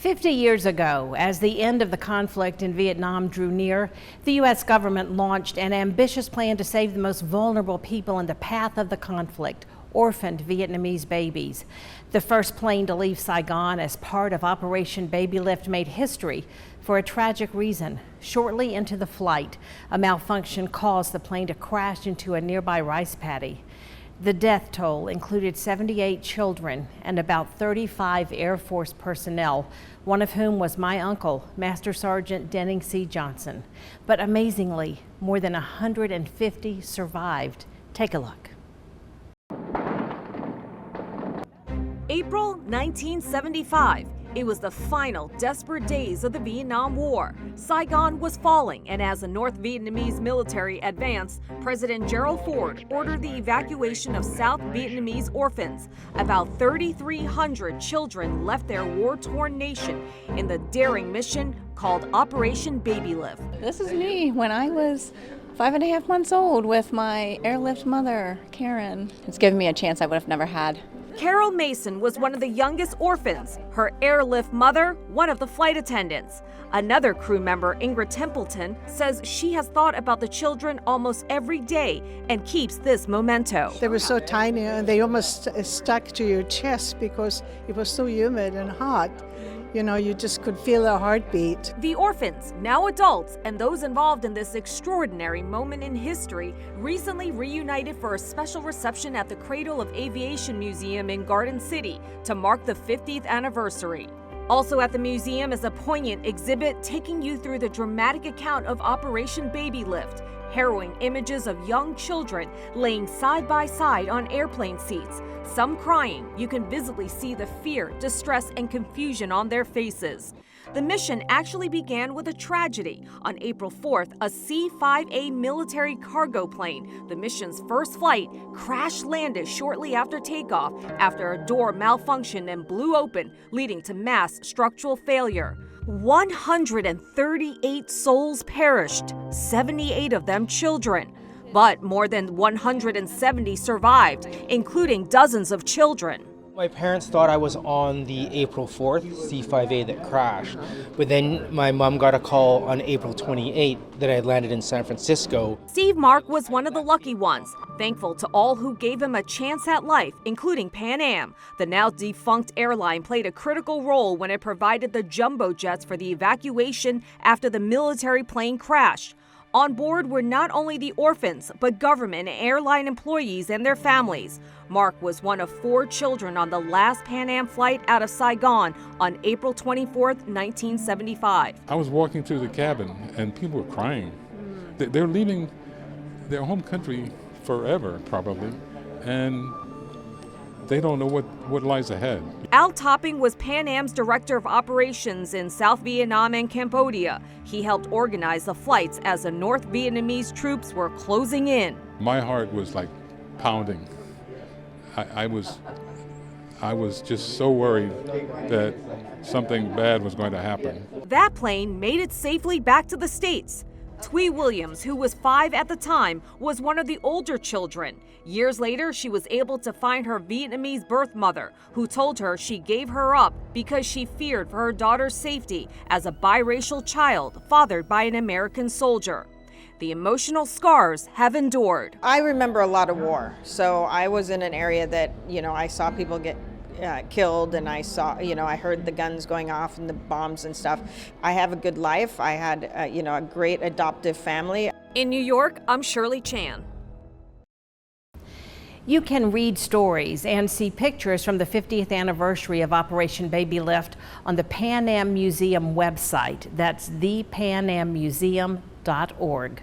50 years ago, as the end of the conflict in Vietnam drew near, the U.S. government launched an ambitious plan to save the most vulnerable people in the path of the conflict, orphaned Vietnamese babies. The first plane to leave Saigon as part of Operation Babylift made history for a tragic reason. Shortly into the flight, a malfunction caused the plane to crash into a nearby rice paddy. The death toll included 78 children and about 35 Air Force personnel, one of whom was my uncle, Master Sergeant JENNIE Johnson. But amazingly, more than 150 survived. Take a look. April 1975. It was the final desperate days of the Vietnam War. Saigon was falling, and as the North Vietnamese military advanced, President Gerald Ford ordered the evacuation of South Vietnamese orphans. About 3,300 children left their war-torn nation in the daring mission called Operation Babylift. This is me when I was 5.5 months old with my airlift mother, Karen. It's given me a chance I would have never had. Carol Mason was one of the youngest orphans. Her airlift mother, one of the flight attendants. Another crew member, Ingrid Templeton, says she has thought about the children almost every day and keeps this memento. They were so tiny and they almost stuck to your chest because it was so humid and hot. You know, you just could feel their heartbeat. The orphans, now adults, and those involved in this extraordinary moment in history recently reunited for a special reception at the Cradle of Aviation Museum in Garden City to mark the 50th anniversary. Also at the museum is a poignant exhibit taking you through the dramatic account of Operation Babylift, harrowing images of young children laying side by side on airplane seats, some crying. You can visibly see the fear, distress, and confusion on their faces. The mission actually began with a tragedy. On April 4th, a C-5A military cargo plane, the mission's first flight, crash-landed shortly after takeoff after a door malfunctioned and blew open, leading to mass structural failure. 138 souls perished, 78 of them children. But more than 170 survived, including dozens of children. My parents thought I was on the April 4th C-5A that crashed, but then my mom got a call on April 28th that I had landed in San Francisco. Steve Mark was one of the lucky ones, thankful to all who gave him a chance at life, including Pan Am. The now defunct airline played a critical role when it provided the jumbo jets for the evacuation after the military plane crashed. On board were not only the orphans, but government and airline employees and their families. Mark was one of 4 children on the last Pan Am flight out of Saigon on April 24, 1975. I was walking through the cabin and people were crying. They're leaving their home country forever, probably, and they don't know what lies ahead. Al Topping was Pan Am's director of operations in South Vietnam and Cambodia. He helped organize the flights as the North Vietnamese troops were closing in. My heart was like pounding. I was just so worried that something bad was going to happen. That plane made it safely back to the States. Twee Williams, who was 5 at the time, was one of the older children. Years later, she was able to find her Vietnamese birth mother, who told her she gave her up because she feared for her daughter's safety as a biracial child fathered by an American soldier. The emotional scars have endured. I remember a lot of war, so I was in an area that, I saw people get killed, and I saw, I heard the guns going off and the bombs and stuff. I have a good life. I had, a great adoptive family. In New York, I'm Shirley Chan. You can read stories and see pictures from the 50th anniversary of Operation Babylift on the Pan Am Museum website. That's thepanammuseum.org.